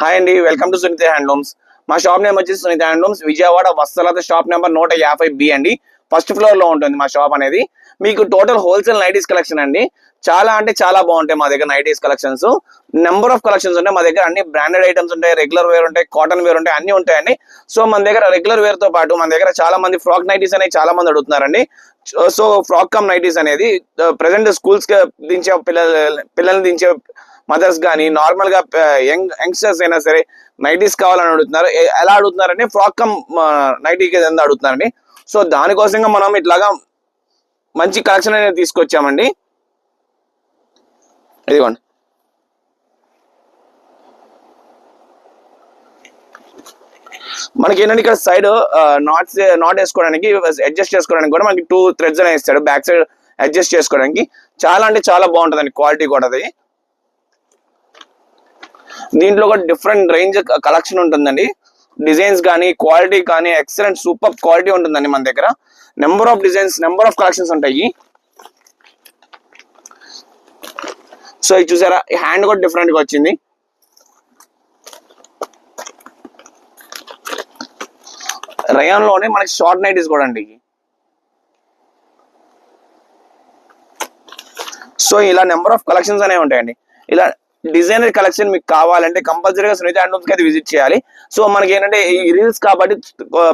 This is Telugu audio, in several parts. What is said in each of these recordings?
హాయ్ అండి, వెల్కమ్ టు సునీత హ్యాండ్లూమ్స్. మా షాప్ నేమ్ వచ్చేసి సునీత హ్యాండ్లూమ్స్, విజయవాడ వత్సలత షాప్ నెంబర్ 150B అండి. ఫస్ట్ ఫ్లోర్ లో ఉంటుంది మా షాప్ అనేది. మీకు టోటల్ హోల్సేల్ నైటీస్ కలెక్షన్ అండి. చాలా అంటే చాలా బాగుంటాయి మా దగ్గర nighties collections. Number of collections ఉంటాయి మా దగ్గర. అన్ని బ్రాండెడ్ ఐటమ్స్ ఉంటాయి, రెగ్యులర్ వేర్ ఉంటాయి, కాటన్ వేర్ ఉంటాయి, అన్ని ఉంటాయండి. సో మన దగ్గర రెగ్యులర్ వేర్ తో పాటు మన దగ్గర చాలా మంది ఫ్రాక్ నైటీస్ అనేవి చాలా మంది అడుగుతున్నారండి. సో ఫ్రాక్ కమ్ నైటీస్ అనేది ప్రెసెంట్ స్కూల్స్ కి దించే పిల్లల్ని దించే మదర్స్ కానీ నార్మల్ గా యంగ్స్టర్స్ అయినా సరే నైటీస్ కావాలని అడుగుతున్నారు. ఎలా అడుగుతున్నారంటే ఫ్రాక్ కమ్ నైటీ కింద అడుగుతున్నారండి. సో దానికోసంగా మనం ఇట్లాగా మంచి కలెక్షన్ అనేది తీసుకొచ్చామండి. ఇదిగోండి, మనకి ఏంటంటే ఇక్కడ సైడ్ నాట్ వేసుకోవడానికి, అడ్జస్ట్ చేసుకోవడానికి కూడా మనకి 2 థ్రెడ్స్ అనేవి ఇస్తాడు. బ్యాక్ సైడ్ అడ్జస్ట్ చేసుకోవడానికి చాలా అంటే చాలా బాగుంటుందండి. క్వాలిటీ కూడా అది. దీంట్లో కూడా డిఫరెంట్ రేంజ్ కలెక్షన్ ఉంటుందండి. డిజైన్స్ కానీ క్వాలిటీ కానీ ఎక్సలెంట్ సూపర్ క్వాలిటీ ఉంటుందండి మన దగ్గర. Number of designs, number of collections ఉంటాయి. సో ఇది చూసారా, ఈ హ్యాండ్ కూడా డిఫరెంట్ గా వచ్చింది. రయాన్ లోనే మనకి షార్ట్ నైటీస్ కూడా అండి. సో ఇలా నెంబర్ ఆఫ్ కలెక్షన్స్ అనేవి ఉంటాయండి. ఇలా డిజైనర్ కలెక్షన్ మీకు కావాలంటే కంపల్సరీగా సునీత హ్యాండ్లూమ్స్ కి అయితే విజిట్ చేయాలి. సో మనకి ఏంటంటే ఈ రీల్స్ కాబట్టి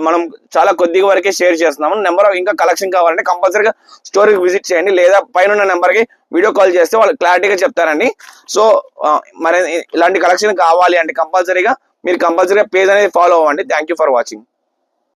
మనం చాలా కొద్దిగా వరకే షేర్ చేస్తున్నాము. నెంబర్ ఆఫ్ ఇంకా కలెక్షన్ కావాలంటే కంపల్సరీగా స్టోరీకి విజిట్ చేయండి, లేదా పైన నెంబర్ కి వీడియో కాల్ చేస్తే వాళ్ళు క్లారిటీగా చెప్తారండి. సో మరి ఇలాంటి కలెక్షన్ కావాలి అంటే కంపల్సరీగా పేజ్ అనేది ఫాలో అవ్వండి. Thank you for watching.